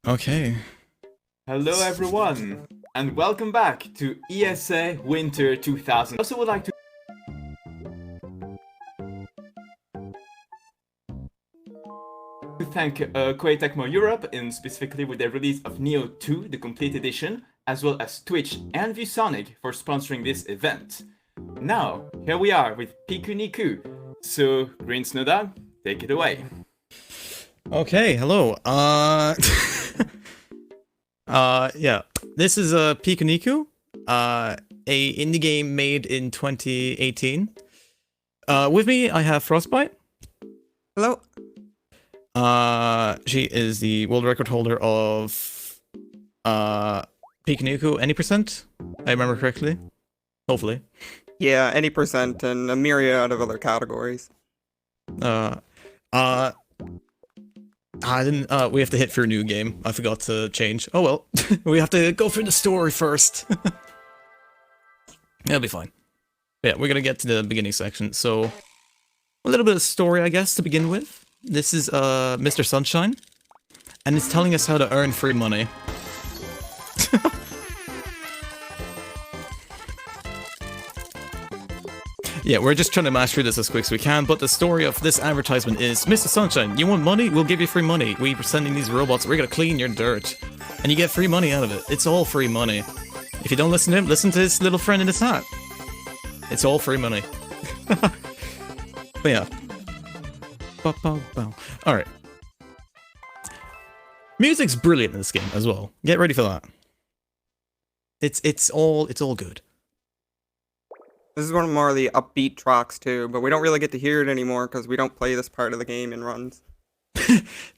Okay. Hello everyone, and welcome back to ESA Winter 2000. I also would like to thank Koei Tecmo Europe, and specifically with the release of Neo 2, the complete edition, as well as Twitch and ViewSonic for sponsoring this event. Now, here we are with Pikuniku. So, GreenSnowDog, take it away. Okay, hello. Yeah. This is Pikuniku, a indie game made in 2018. With me, I have Frostbite. Hello. She is the world record holder of Pikuniku any percent. I remember correctly. Hopefully. Yeah, any percent and a myriad of other categories. I didn't, we have to hit for a new game. I forgot to change. Oh well. We have to go through the story first. It'll be fine. Yeah, we're gonna get to the beginning section, so a little bit of story, I guess, to begin with. This is, Mr. Sunshine, and it's telling us how to earn free money. Yeah, we're just trying to mash through this as quick as we can, but the story of this advertisement is, Mr. Sunshine, you want money? We'll give you free money. We're sending these robots, we're gonna clean your dirt. And you get free money out of it. It's all free money. If you don't listen to him, listen to his little friend in his hat. It's all free money. But yeah. Alright. Music's brilliant in this game as well. Get ready for that. It's all good. This is one of more of the upbeat tracks too, but we don't really get to hear it anymore because we don't play this part of the game in runs.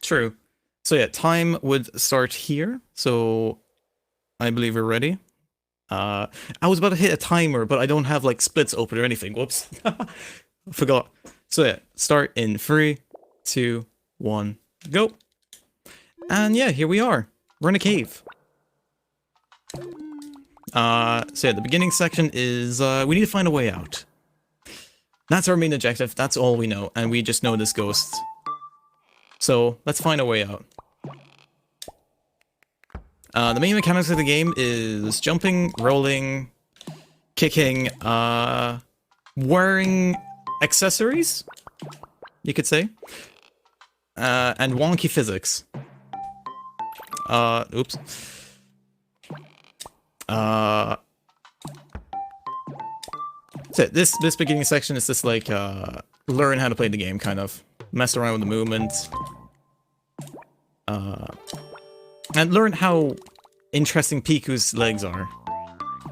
True. So yeah, time would start here. So I believe we're ready. I was about to hit a timer, but I don't have like splits open or anything. Whoops. Forgot. So yeah, start in 3, 2, 1, go. And yeah, here we are. We're in a cave. So yeah, the beginning section is, we need to find a way out. That's our main objective, that's all we know, and we just know this ghost. So, let's find a way out. The main mechanics of the game is jumping, rolling, kicking, wearing accessories, you could say, and wonky physics. Oops. So this beginning section is just like, learn how to play the game, kind of. Mess around with the movements. And learn how interesting Piku's legs are.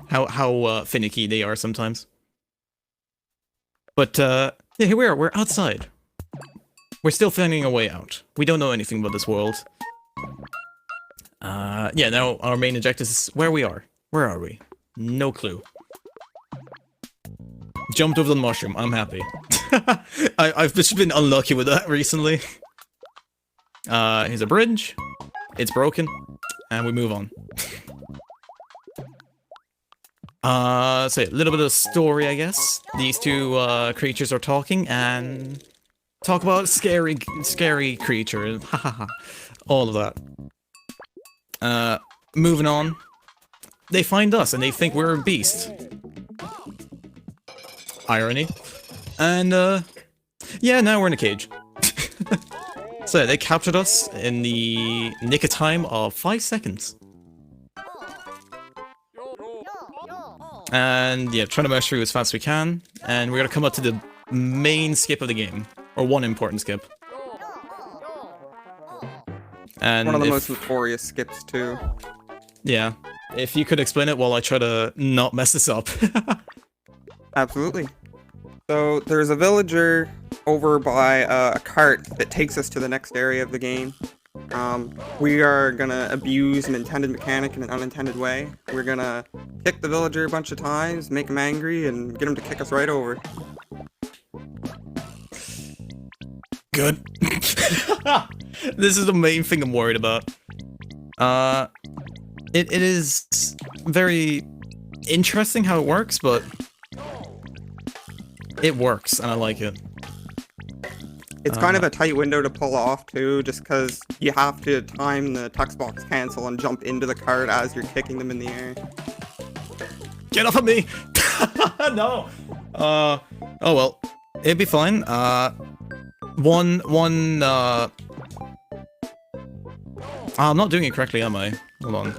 How finicky they are sometimes. But, yeah, here we are, we're outside. We're still finding a way out. We don't know anything about this world. Yeah, now our main objective is where we are. Where are we? No clue. Jumped over the mushroom, I'm happy. I've just been unlucky with that recently. Here's a bridge. It's broken. And we move on. So yeah, a little bit of story, I guess. These two creatures are talking and talk about scary creatures. Hahaha. All of that. Moving on. They find us and they think we're a beast. Irony. And, yeah, now we're in a cage. So, they captured us in the nick of time of 5 seconds. And, yeah, trying to rush through as fast as we can. And we're gonna come up to the main skip of the game. Or one important skip. And one of the most notorious skips too. Yeah. If you could explain it while I try to not mess this up. Absolutely. So there's a villager over by a cart that takes us to the next area of the game. We are gonna abuse an intended mechanic in an unintended way. We're gonna kick the villager a bunch of times, make him angry, and get him to kick us right over. Good. This is the main thing I'm worried about. It is very interesting how it works, but it works, and I like it. It's kind of a tight window to pull off too, just because you have to time the text box cancel and jump into the cart as you're kicking them in the air. Get off of me! No! Oh well. It'd be fine. I'm not doing it correctly, am I? Hold on.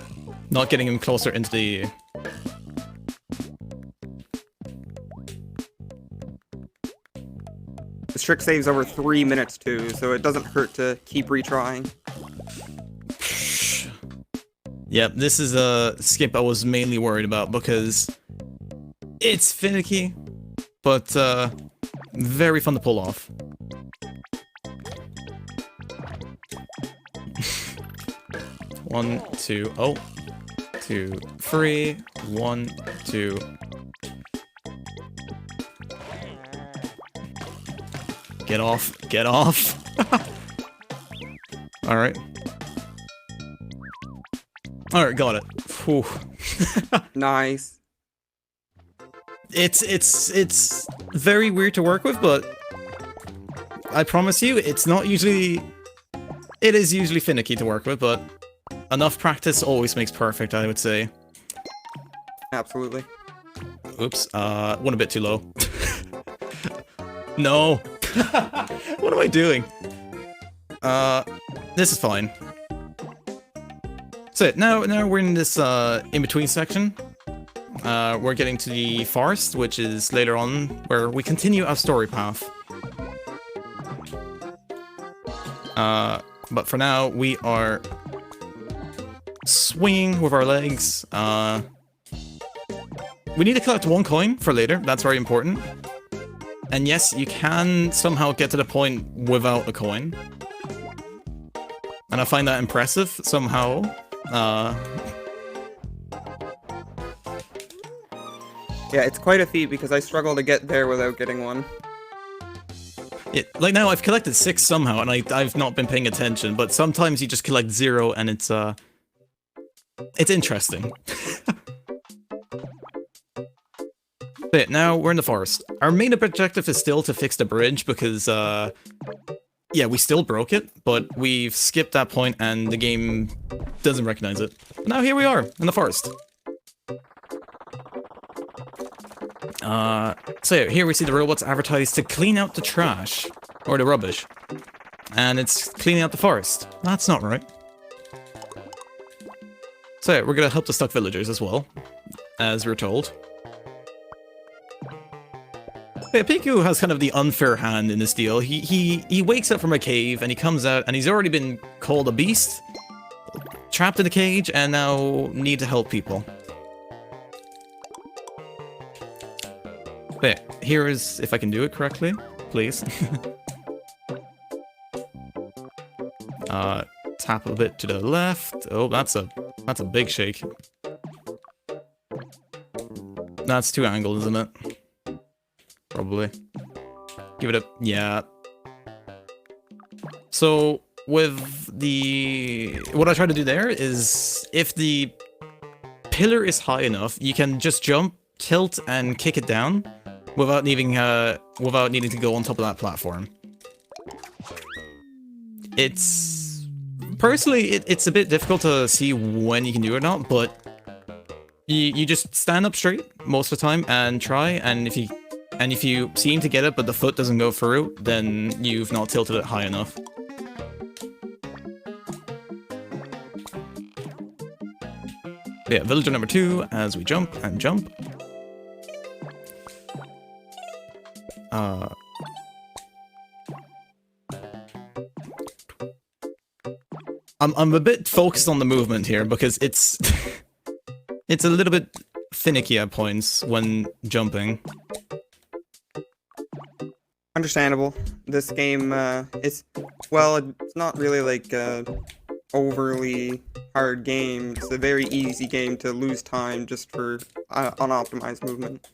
Not getting him closer into the... This trick saves over 3 minutes too, so it doesn't hurt to keep retrying. Yep, this is a skip I was mainly worried about because it's finicky, but very fun to pull off. One, two, oh, 2, 3, 1, 2. Get off, get off. Alright. Alright, got it. Whew. Nice. It's very weird to work with, but I promise you, it's not usually... It is usually finicky to work with, but enough practice always makes perfect, I would say. Absolutely. Oops, went a bit too low. No! What am I doing? This is fine. So now we're in this in-between section. We're getting to the forest, which is later on, where we continue our story path. But for now, we are swinging with our legs. We need to collect 1 coin for later, that's very important. And yes, you can somehow get to the point without a coin. And I find that impressive, somehow. Yeah, it's quite a feat because I struggle to get there without getting one. Like now, I've collected 6 somehow, and I've not been paying attention, but sometimes you just collect 0, and it's interesting. But now, we're in the forest. Our main objective is still to fix the bridge, because, yeah, we still broke it, but we've skipped that point, and the game doesn't recognize it. But now here we are, in the forest. So here we see the robots advertised to clean out the trash, or the rubbish. And it's cleaning out the forest. That's not right. So we're gonna help the stuck villagers as well, as we're told. Yeah, Piku has kind of the unfair hand in this deal. He wakes up from a cave and he comes out and he's already been called a beast, trapped in a cage, and now need to help people. But here is, if I can do it correctly, please. Tap a bit to the left. Oh, that's a big shake. That's too angled, isn't it? Probably. Give it a... yeah. So, with the... what I try to do there is, if the pillar is high enough, you can just jump, tilt, and kick it down without needing to go on top of that platform. It's... personally, it's a bit difficult to see when you can do it or not, but you just stand up straight most of the time and try, and if you seem to get it but the foot doesn't go through, then you've not tilted it high enough. But yeah, villager number 2 as we jump and jump. I'm a bit focused on the movement here because it's it's a little bit finicky at points when jumping. Understandable. This game, it's not really like a overly hard game. It's a very easy game to lose time just for unoptimized movement.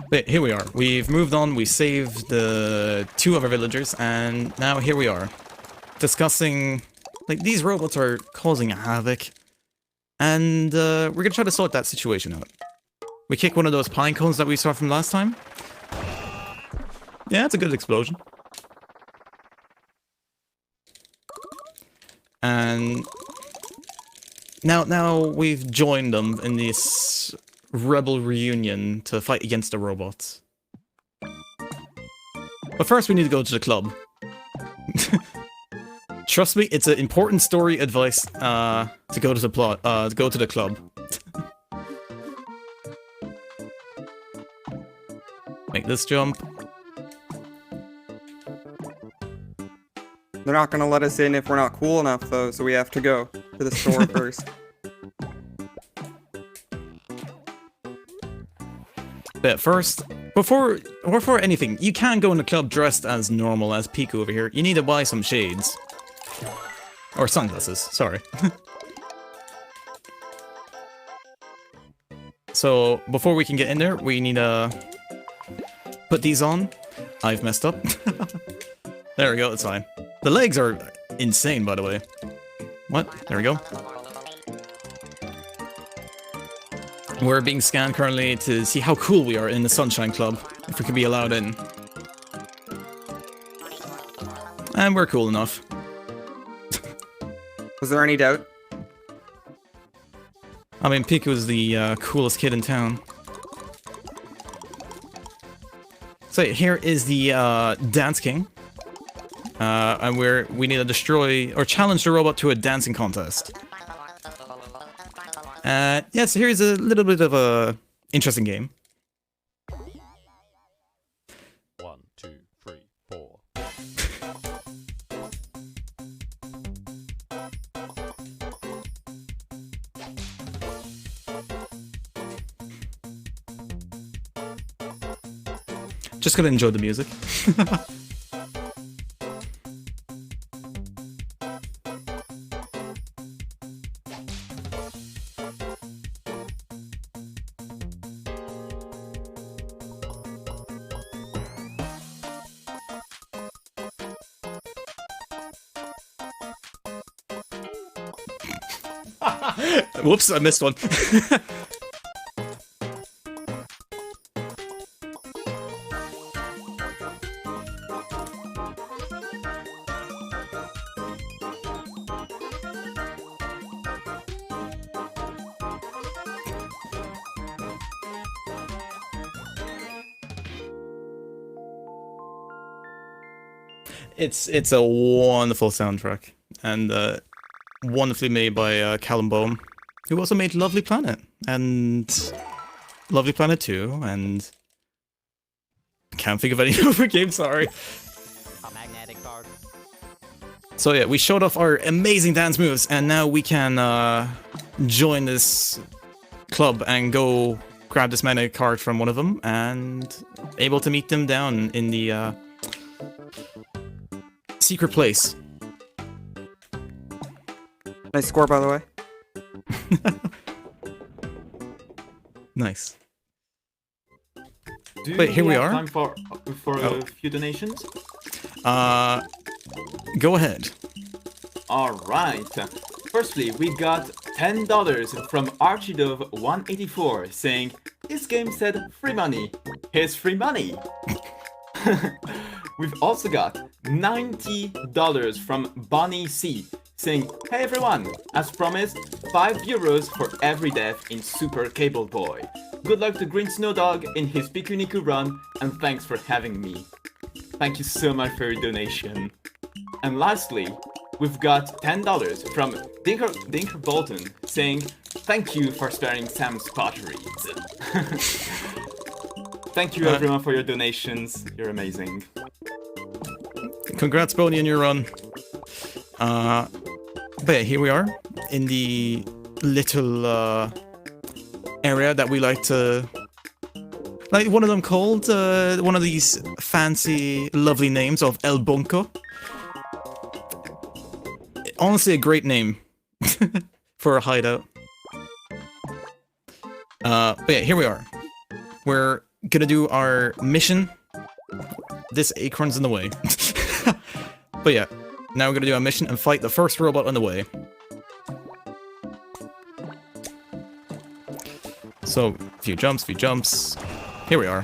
But here we are. We've moved on, we saved the 2 other villagers, and now here we are. Discussing... like, these robots are causing havoc. And we're gonna try to sort that situation out. We kick one of those pine cones that we saw from last time. Yeah, it's a good explosion. And now we've joined them in this rebel reunion to fight against the robots. But first we need to go to the club. Trust me, it's an important story advice to go to the club. Make this jump. They're not gonna let us in if we're not cool enough, though, so we have to go to the store first. But first, before anything, you can't go in the club dressed as normal as Piku over here. You need to buy some shades. Or sunglasses, sorry. So, before we can get in there, we need to put these on. I've messed up. There we go, that's fine. The legs are insane, by the way. What? There we go. We're being scanned currently to see how cool we are in the Sunshine Club, if we can be allowed in. And we're cool enough. Was there any doubt? I mean, Piku is the coolest kid in town. So here is the Dance King. And we need to destroy or challenge the robot to a dancing contest. Yeah, so here's a little bit of a interesting game. 1, 2, 3, 4. Just gonna enjoy the music. Whoops, I missed one. It's a wonderful soundtrack, and wonderfully made by Callum Boehm, who also made Lovely Planet, and Lovely Planet 2, and can't think of any other game, sorry. A magnetic card. So yeah, we showed off our amazing dance moves, and now we can join this club and go grab this magnetic card from one of them, and able to meet them down in the secret place. Nice score, by the way. Nice. Do Wait, here we have are. Time for Oh. a few donations? Go ahead. All right. Firstly, we got $10 from Archidove184 saying, "This game said free money. Here's free money." We've also got $90 from Bonnie C saying, "Hey everyone, as promised, €5 for every death in Super Cable Boy. Good luck to GreenSnowDog in his Pikuniku run, and thanks for having me." Thank you so much for your donation. And lastly, we've got $10 from Dinker Bolton saying, "Thank you for sparing Sam's potteries." Thank you everyone for your donations. You're amazing. Congrats, Boney, on your run. But yeah, here we are in the little area that we like to, like one of them called one of these fancy, lovely names of El Bunko. Honestly, a great name for a hideout. But yeah, here we are. We're gonna do our mission. This acorn's in the way. But yeah, now we're gonna do our mission and fight the first robot on the way. So, few jumps, few jumps. Here we are.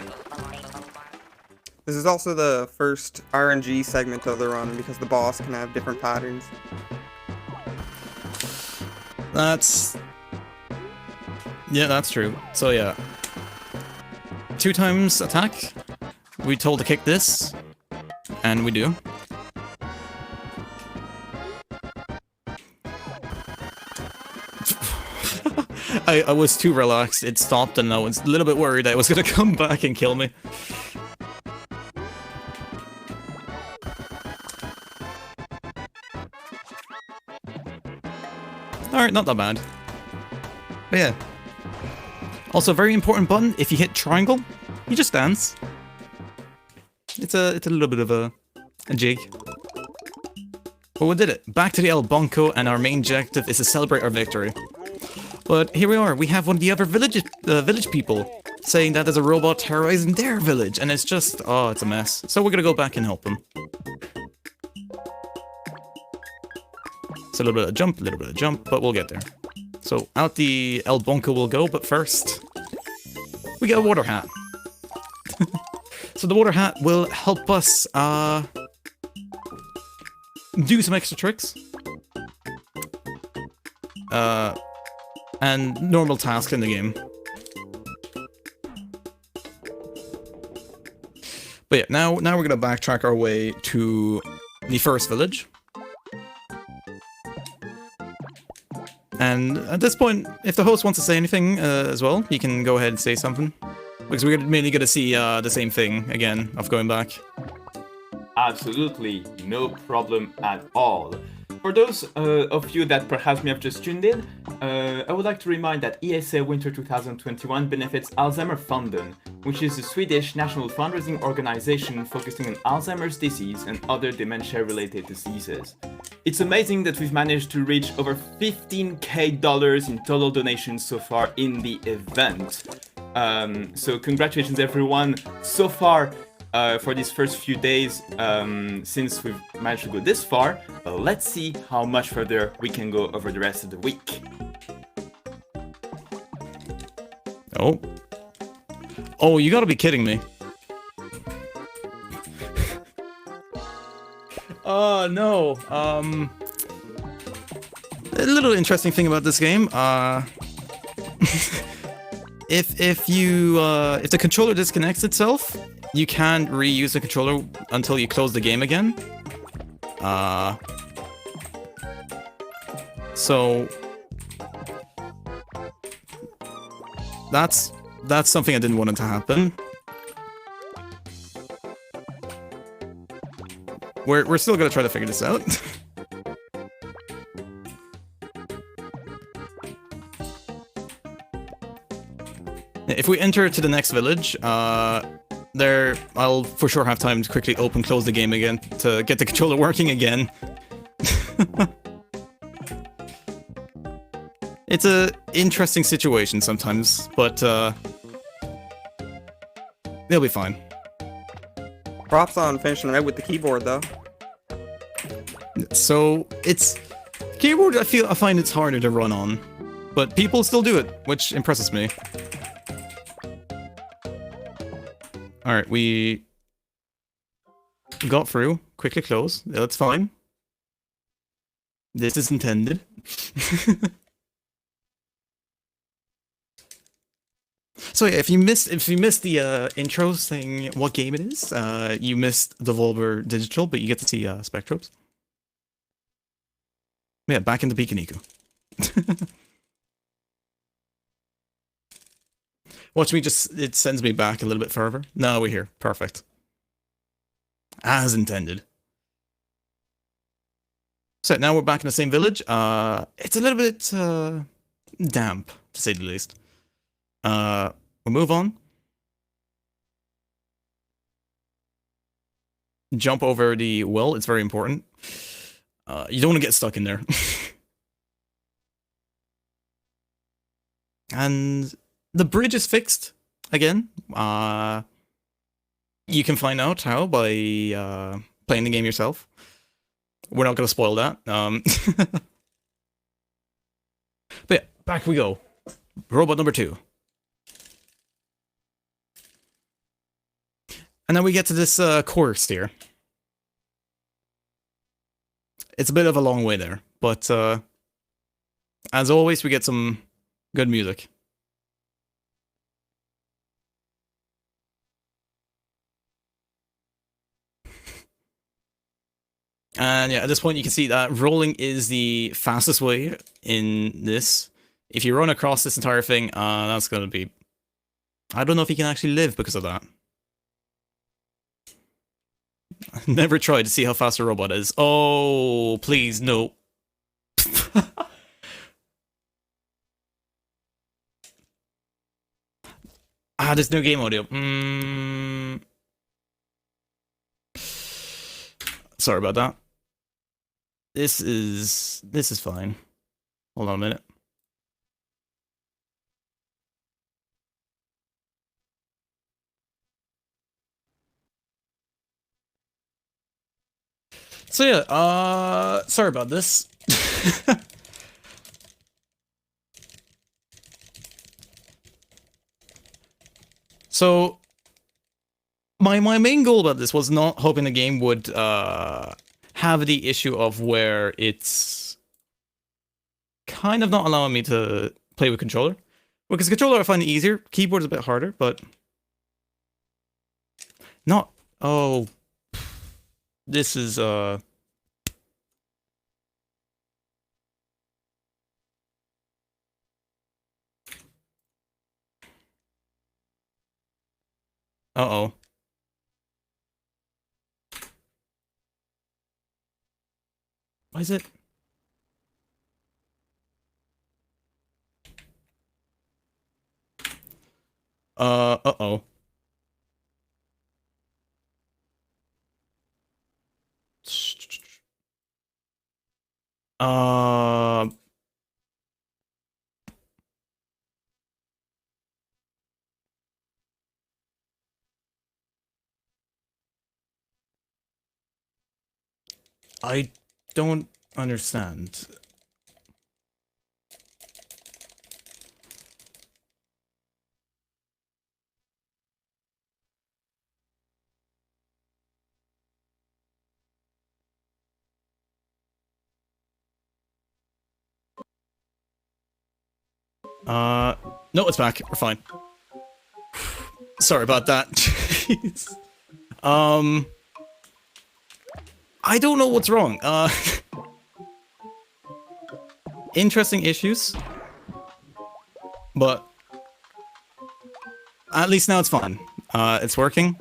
This is also the first RNG segment of the run because the boss can have different patterns. That's... Yeah, that's true. So yeah. 2 times attack. We told to kick this. And we do. I was too relaxed. It stopped and I was a little bit worried I was gonna come back and kill me. Alright, not that bad. But yeah. Also, a very important button, if you hit triangle, you just dance. It's a little bit of a jig. But we did it. Back to the El Bonco, and our main objective is to celebrate our victory. But here we are, we have one of the other village people saying that there's a robot terrorizing their village, and it's just, oh, it's a mess. So we're gonna go back and help them. It's a little bit of jump, but we'll get there. So out the El Bonco will go, but first, we get a water hat. So the water hat will help us, do some extra tricks. And normal tasks in the game. But yeah, now we're gonna backtrack our way to the first village. And at this point, if the host wants to say anything as well, he can go ahead and say something. Because we're mainly gonna see the same thing again of going back. Absolutely, no problem at all. For those of you that perhaps may have just tuned in, I would like to remind that ESA Winter 2021 benefits Alzheimerfonden, which is a Swedish national fundraising organization focusing on Alzheimer's disease and other dementia-related diseases. It's amazing that we've managed to reach over $15,000 in total donations so far in the event. So congratulations everyone so far. For these first few days, since we've managed to go this far, let's see how much further we can go over the rest of the week. Oh. Oh, you gotta be kidding me. Oh, no. A little interesting thing about this game, if the controller disconnects itself, you can't reuse the controller until you close the game again. So that's something I didn't want it to happen. We're still gonna try to figure this out. If we enter to the next village, there, I'll for sure have time to quickly close the game again to get the controller working again. It's a interesting situation sometimes, but they'll be fine. Props on finishing it out with the keyboard, though. So it's keyboard. I find it's harder to run on, but people still do it, which impresses me. Alright, we got through. Quickly close. That's fine. This is intended. So yeah, if you missed the intro saying what game it is, you missed Devolver Digital, but you get to see Spectrobes. Yeah, back into Pikuniku. Watch me it sends me back a little bit further. No, we're here. Perfect. As intended. So now we're back in the same village. It's a little bit damp, to say the least. We'll move on. Jump over the well, it's very important. You don't want to get stuck in there. And the bridge is fixed again. You can find out how by playing the game yourself. We're not going to spoil that. But yeah, back we go. Robot number 2. And then we get to this course here. It's a bit of a long way there, but as always, we get some good music. And yeah, at this point, you can see that rolling is the fastest way in this. If you run across this entire thing, that's going to be... I don't know if you can actually live because of that. Never tried to see how fast a robot is. Oh, please, no. There's no game audio. Sorry about that. This is fine. Hold on a minute. So yeah, sorry about this. So my main goal about this was not hoping the game would have the issue of where it's kind of not allowing me to play with controller. Because controller I find it easier, keyboard is a bit harder, but not... Oh, this is uh-oh. Why is it? Uh-oh. I don't understand. No, it's back. We're fine. Sorry about that. Jeez. I don't know what's wrong. Interesting issues. But at least now it's fine. It's working.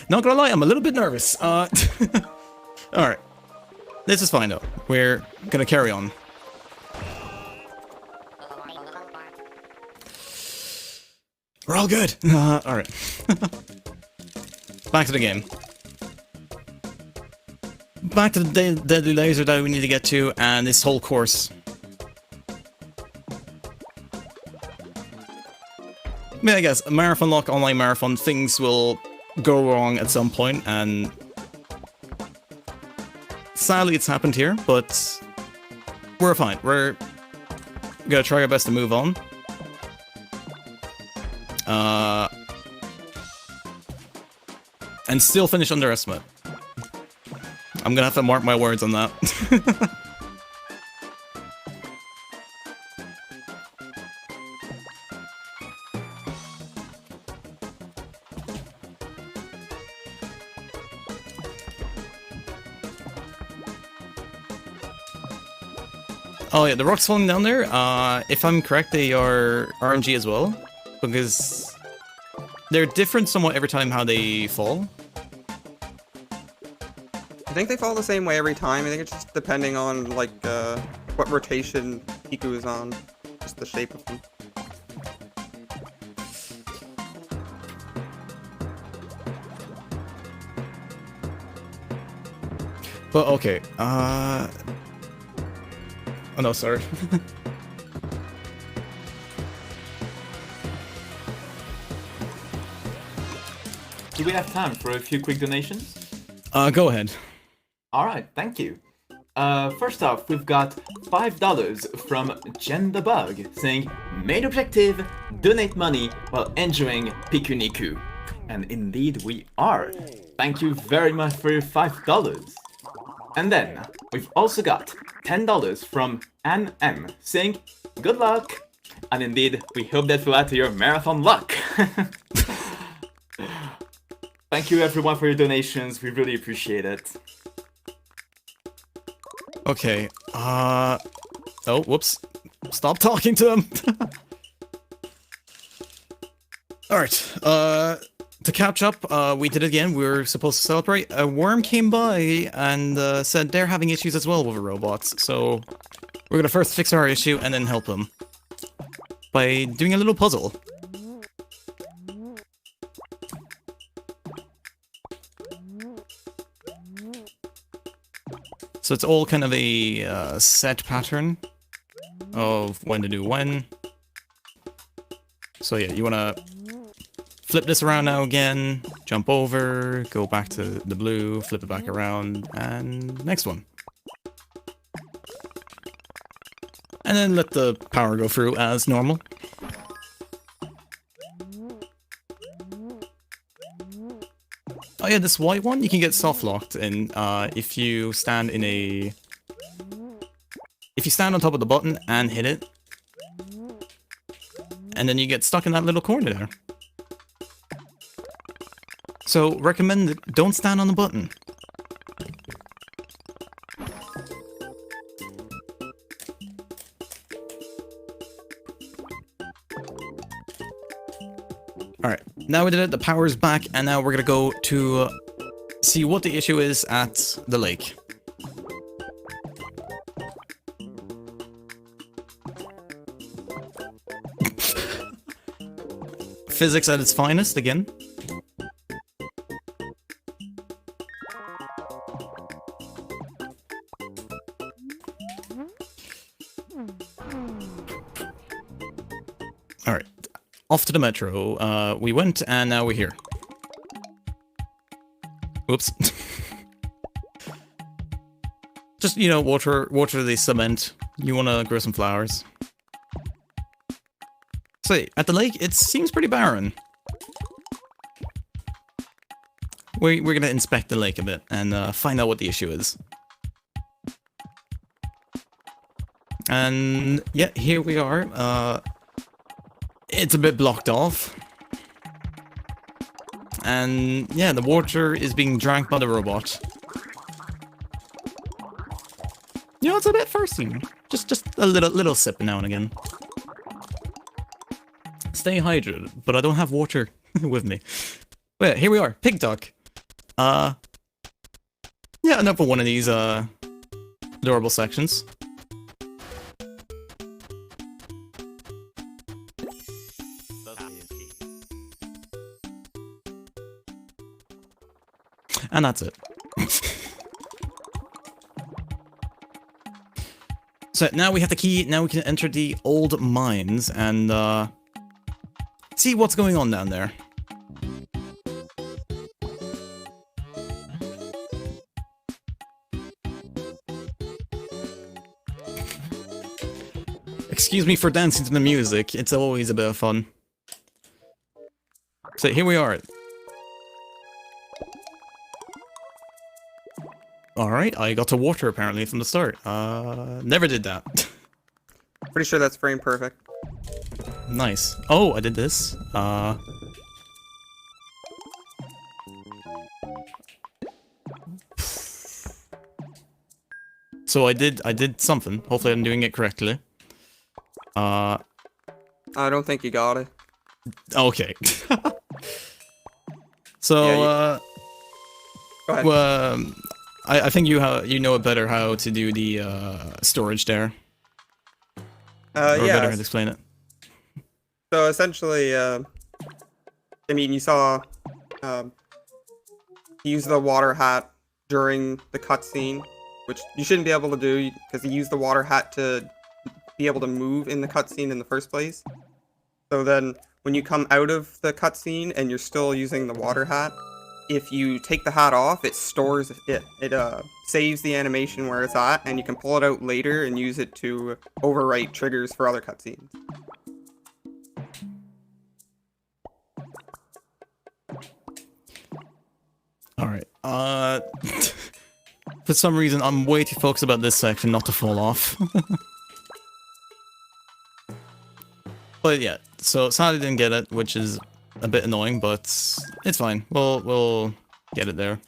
Not gonna lie, I'm a little bit nervous. Alright. This is fine though. We're gonna carry on. We're all good. Alright. Back to the game. Back to the deadly laser that we need to get to, and this whole course. I mean, I guess, marathon lock, online marathon, things will go wrong at some point, and sadly it's happened here, but we're fine. We're gonna try our best to move on. And still finish under estimate. I'm gonna have to mark my words on that. Oh yeah, the rocks falling down there, if I'm correct, they are RNG as well, because they're different somewhat every time how they fall. I think they fall the same way every time. I think it's just depending on, like, what rotation Piku is on. Just the shape of them. But okay, oh no, sorry. Do we have time for a few quick donations? Go ahead. Alright, thank you. First off, we've got $5 from Jen the Bug saying, main objective, donate money while enjoying Pikuniku. And indeed we are. Thank you very much for your $5. And then, we've also got $10 from Ann M saying, good luck. And indeed, we hope that will add to your marathon luck. Thank you everyone for your donations, we really appreciate it. Okay. Oh, whoops. Stop talking to him. Alright. To catch up, we did it again. We were supposed to celebrate. A worm came by and said they're having issues as well with the robots. So we're gonna first fix our issue and then help them by doing a little puzzle. So it's all kind of a set pattern of when to do when. So yeah, you wanna flip this around now again, jump over, go back to the blue, flip it back around, and next one. And then let the power go through as normal. Oh yeah, this white one you can get soft locked in if you stand in a... If you stand on top of the button and hit it, and then you get stuck in that little corner there. So, recommend don't stand on the button. Alright, now we did it, the power's back, and now we're gonna go to see what the issue is at the lake. Physics at its finest again. Alright, off to the metro. We went and now we're here. Oops. Just, you know, water the cement. You wanna grow some flowers. So, at the lake, it seems pretty barren. We're gonna inspect the lake a bit and find out what the issue is. And yeah, here we are. It's a bit blocked off. And yeah, the water is being drank by the robot. You know, it's a bit thirsty. Just a little sip now and again. Stay hydrated, but I don't have water with me. But yeah, here we are, Pig Duck. Yeah, another one of these adorable sections. And that's it. So now we have the key, now we can enter the old mines and see what's going on down there. Excuse me for dancing to the music, it's always a bit of fun. So here we are. Alright, I got to water apparently from the start. Never did that. Pretty sure that's frame perfect. Nice. Oh, I did this. So I did something. Hopefully I'm doing it correctly. I don't think you got it. Okay. So, Yeah, Go ahead. well, I think you know it better how to do the storage there. Or better how Yeah. to explain it. So essentially, I mean, you saw he used the water hat during the cutscene, which you shouldn't be able to do because he used the water hat to be able to move in the cutscene in the first place. So then, when you come out of the cutscene and you're still using the water hat, if you take the hat off, it stores it. It saves the animation where it's at, and you can pull it out later and use it to overwrite triggers for other cutscenes. All right. For some reason, I'm way too focused about this section not to fall off. But yeah, so sadly didn't get it, which is a bit annoying, but it's fine. We'll get it there.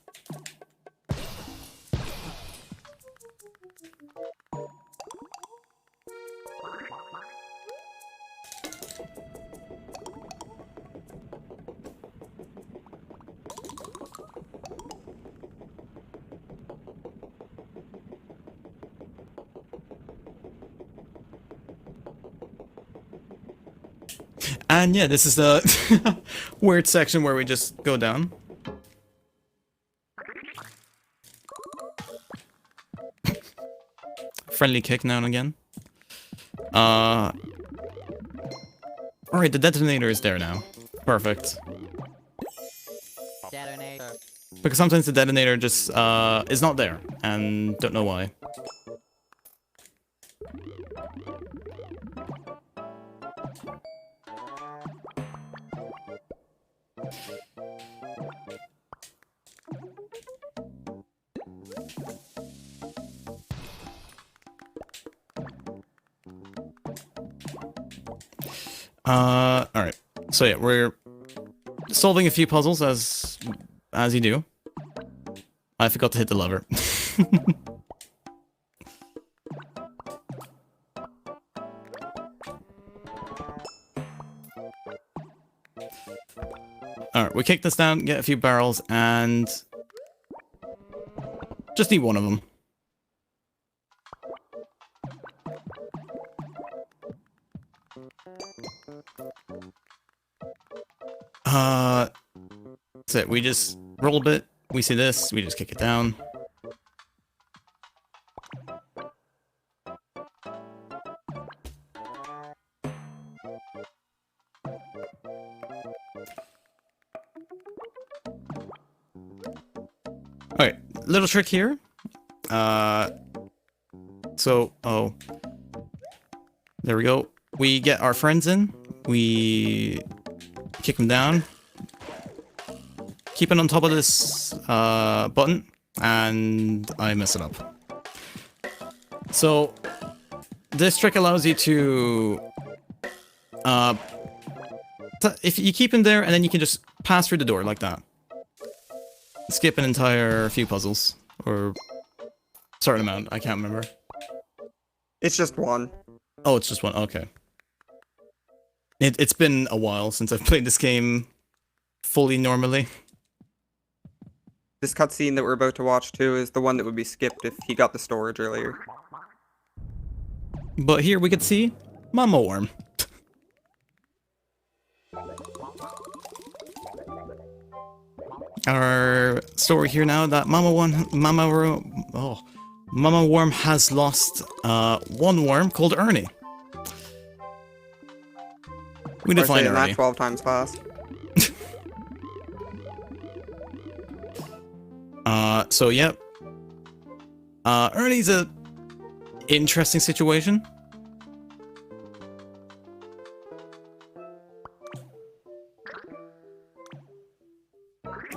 And yeah, this is the weird section where we just go down. Friendly kick now and again. Alright, the detonator is there now. Perfect. Detonator. Because sometimes the detonator just is not there, and don't know why. Alright. So yeah, we're solving a few puzzles as you do. I forgot to hit the lever. Alright, we kick this down, get a few barrels, and just need one of them. That's it. We just roll a bit. We see this. We just kick it down. Alright, little trick here. Oh. There we go. We get our friends in. We kick them down. Keep it on top of this button, and I mess it up. So, this trick allows you to... if you keep him there, and then you can just pass through the door like that. Skip an entire few puzzles, or certain amount, I can't remember. It's just one. Oh, it's just one, okay. It's been a while since I've played this game fully normally. This cutscene that we're about to watch too is the one that would be skipped if he got the storage earlier. But here we could see Mama Worm. Our story here now that Mama Worm has lost one worm called Ernie. We define That Ernie. 12 times fast. So yep. Ernie's a interesting situation.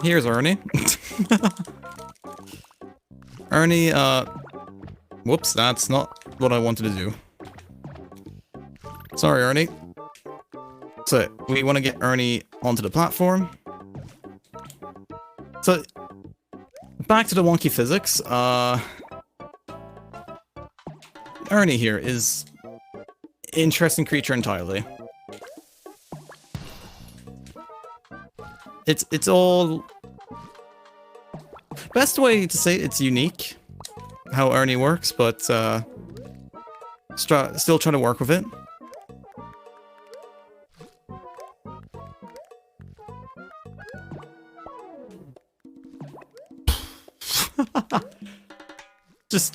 Here's Ernie. Ernie, whoops, that's not what I wanted to do. Sorry, Ernie. So, we want to get Ernie onto the platform. So, back to the wonky physics, Ernie here is interesting creature entirely. It's all... Best way to say it's unique, how Ernie works, but still trying to work with it.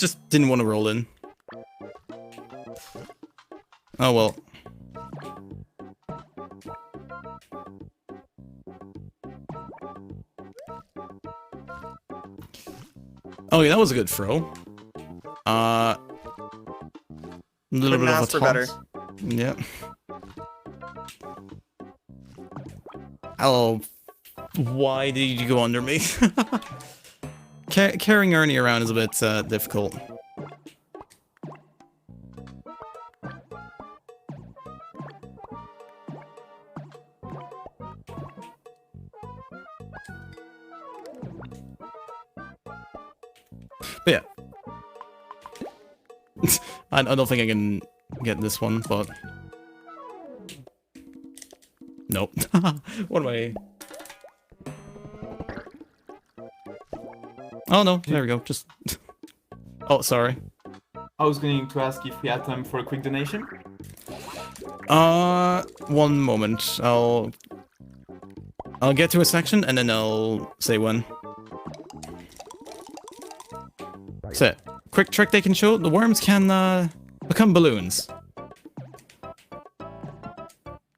just didn't want to roll in. Oh well. Oh yeah, that was a good throw. A little Couldn't bit of a ask for better. toss. Yeah. Oh, why did you go under me? Carrying Ernie around is a bit difficult. But yeah. I don't think I can get this one, but... Nope. What am I... Oh no, there we go, just... Oh, sorry. I was going to ask if we had time for a quick donation. One moment. I'll get to a section and then I'll say when. So, quick trick they can show. The worms can become balloons.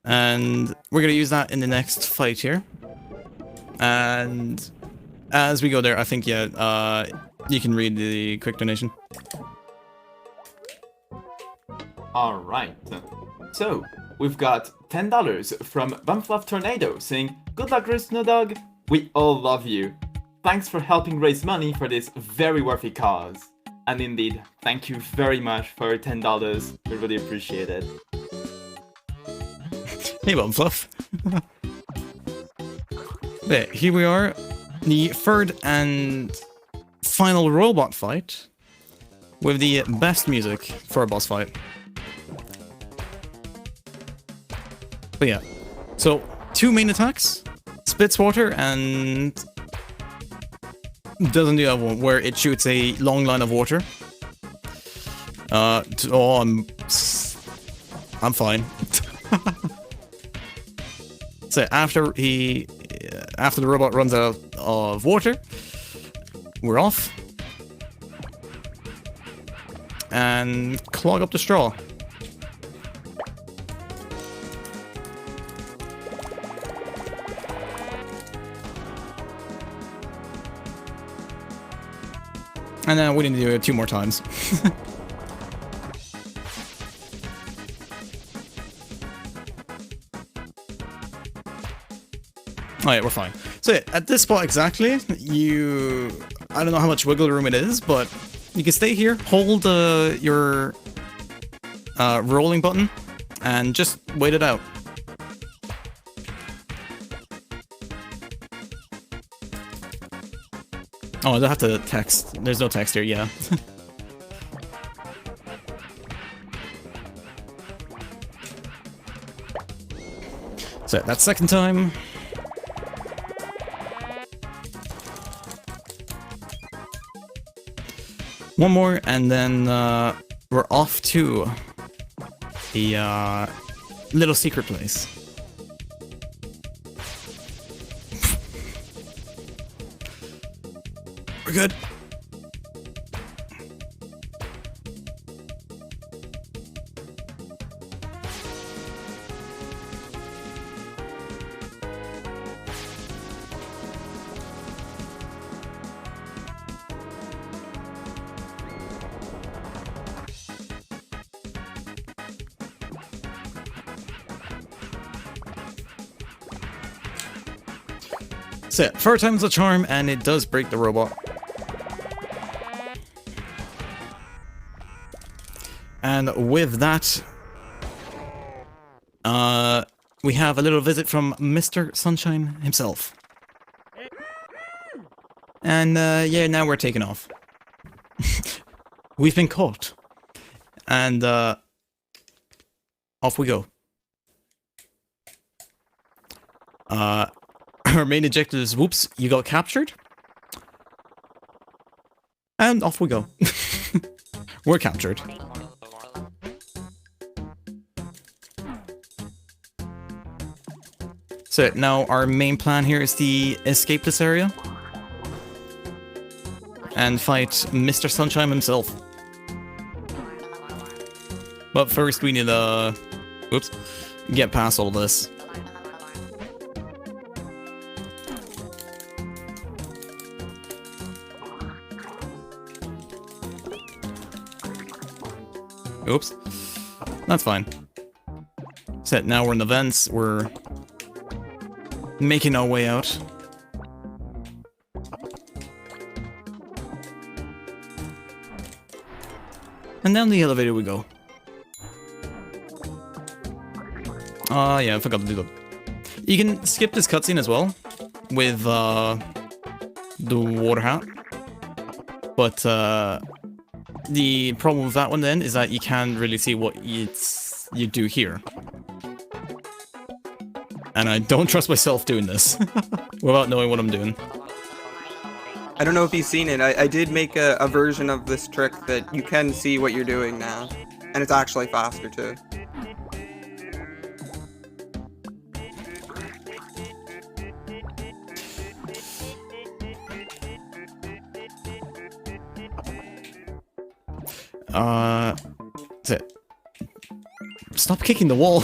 And we're gonna use that in the next fight here. And as we go there, I think, yeah, you can read the quick donation. Alright. So, we've got $10 from Bumfluff Tornado saying, "Good luck, GreenSnowDog. We all love you. Thanks for helping raise money for this very worthy cause." And indeed, thank you very much for your $10. We really appreciate it. Hey, Bumfluff. There, here we are. The third and final robot fight with the best music for a boss fight. But yeah, so 2 main attacks, spits water, and doesn't the other one where it shoots a long line of water. Oh, I'm fine. So after the robot runs out of water, we're off and clog up the straw. And then we need to do it 2 more times. Alright, we're fine. So yeah, at this spot exactly, I don't know how much wiggle room it is, but you can stay here, hold your rolling button, and just wait it out. Oh, I have to text. There's no text here, yeah. So that second time. One more, and then we're off to the little secret place. We're good. So, 4 times the charm, and it does break the robot. And with that, we have a little visit from Mr. Sunshine himself. And yeah, now we're taking off. We've been caught. And off we go. Our main objective is, whoops, you got captured. And off we go. We're captured. So now our main plan here is to escape this area and fight Mr. Sunshine himself. But first we need to, whoops, get past all this. Oops. That's fine. Set, now we're in the vents, we're making our way out. And down the elevator we go. Yeah, I forgot to do that. You can skip this cutscene as well with the water hat. But the problem with that one then is that you can't really see what you do here. And I don't trust myself doing this without knowing what I'm doing. I don't know if you've seen it. I did make a version of this trick that you can see what you're doing now. And it's actually faster too. That's it. Stop kicking the wall.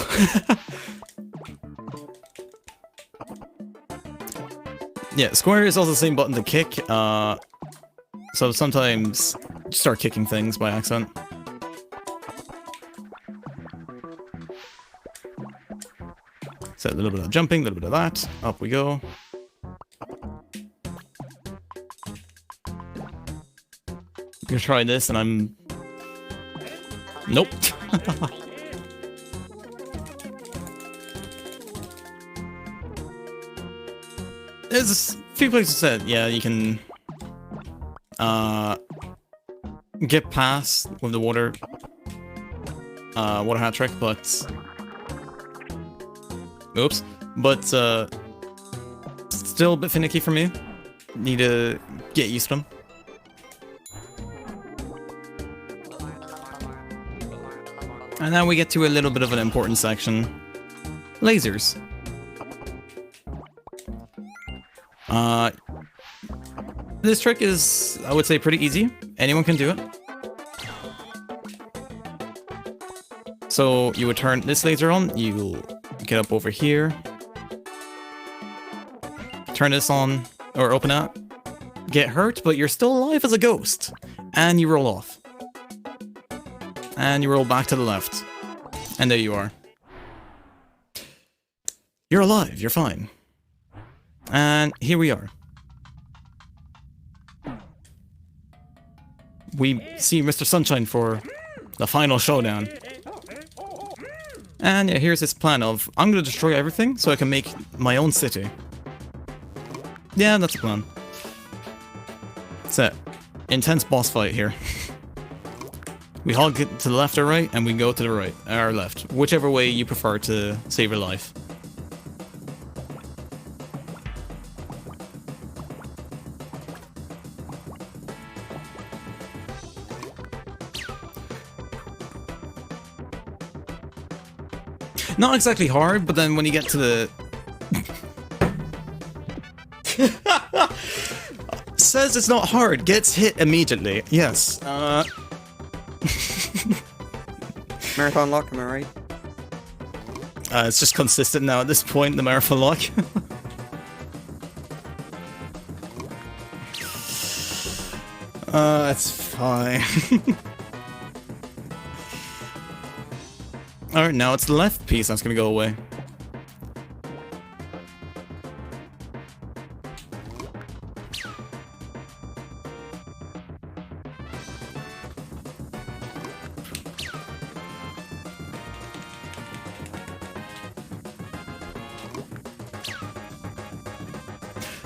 Yeah, square is also the same button to kick, so sometimes you start kicking things by accident. So a little bit of jumping, a little bit of that. Up we go. I'm gonna try this and I'm... Nope. There's a few places that, yeah, you can get past with the water hat trick, but oops, but still a bit finicky for me. Need to get used to them. And now we get to a little bit of an important section. Lasers. This trick is, I would say, pretty easy. Anyone can do it. So you would turn this laser on, you get up over here, turn this on, or open it, get hurt, but you're still alive as a ghost, and you roll off. And you roll back to the left. And there you are. You're alive, you're fine. And here we are. We see Mr. Sunshine for the final showdown. And yeah, here's his plan of, I'm gonna destroy everything so I can make my own city. Yeah, that's the plan. Set. Intense boss fight here. We all get to the left or right, and we go to the right, or left. Whichever way you prefer to save your life. Not exactly hard, but then when you get to the... Says it's not hard, gets hit immediately. Yes. Marathon lock, am I right? It's just consistent now at this point, the marathon lock. It's fine. Alright, now it's the left piece that's gonna go away.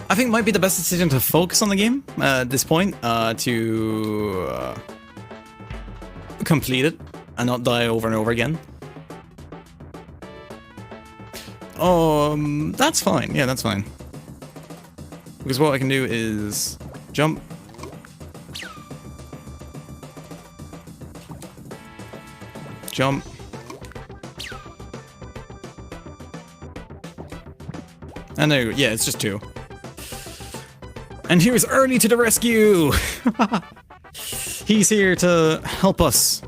I think it might be the best decision to focus on the game at this point, to complete it and not die over and over again. That's fine. Yeah, that's fine. Because what I can do is jump. Jump. And there you go. Yeah, it's just two. And here's Ernie to the rescue! He's here to help us.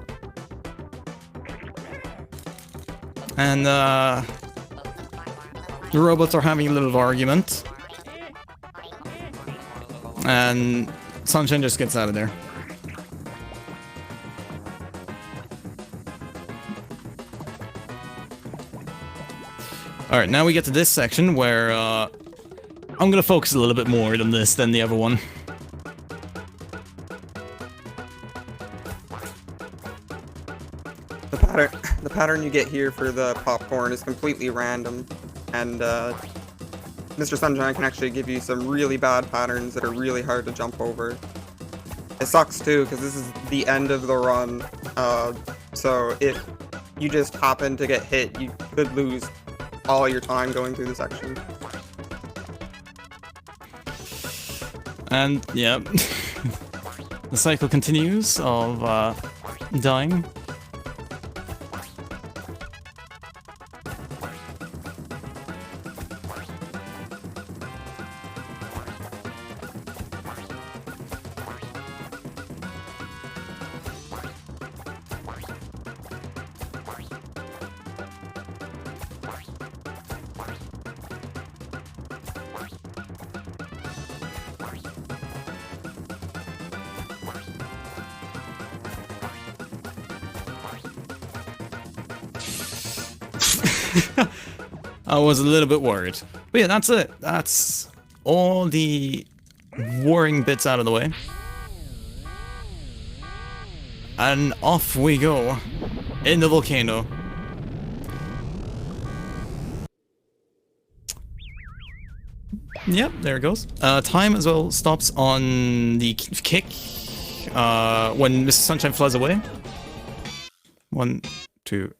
And, the robots are having a little argument. And Sunshine just gets out of there. Alright, now we get to this section where, I'm gonna focus a little bit more on this than the other one. The pattern you get here for the popcorn is completely random, and Mr. Sunshine can actually give you some really bad patterns that are really hard to jump over. It sucks too, because this is the end of the run, so if you just happen to get hit, you could lose all your time going through the section. And, yeah, the cycle continues of, dying. I was a little bit worried. But yeah, that's it. That's all the worrying bits out of the way. And off we go in the volcano. Yep, there it goes. Time as well stops on the kick when Mr. Sunshine flies away. 1, 2,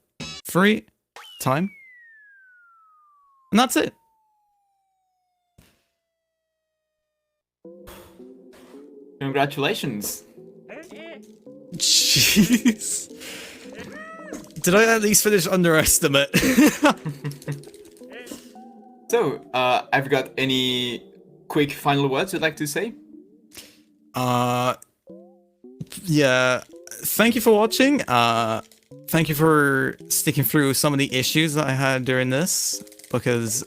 3. Time. And that's it. Congratulations. Jeez. Did I at least finish underestimate? So, have you got any quick final words you'd like to say? Yeah. Thank you for watching. Thank you for sticking through some of the issues that I had during this, because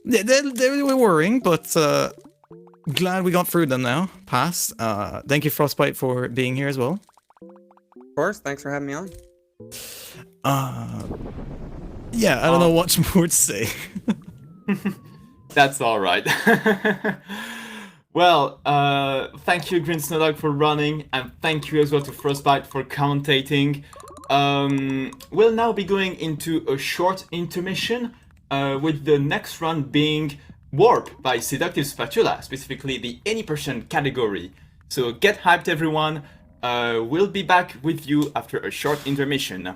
they were worrying, but glad we got through them now. Past. Thank you, Frostbite, for being here as well. Of course, thanks for having me on. Yeah, I don't know what more to say. That's all right. Well, thank you, GreenSnowDog, for running, and thank you as well to Frostbite for commentating. We'll now be going into a short intermission, with the next run being Warp by Seductive Spatula, specifically the any % category. So get hyped, everyone. We'll be back with you after a short intermission.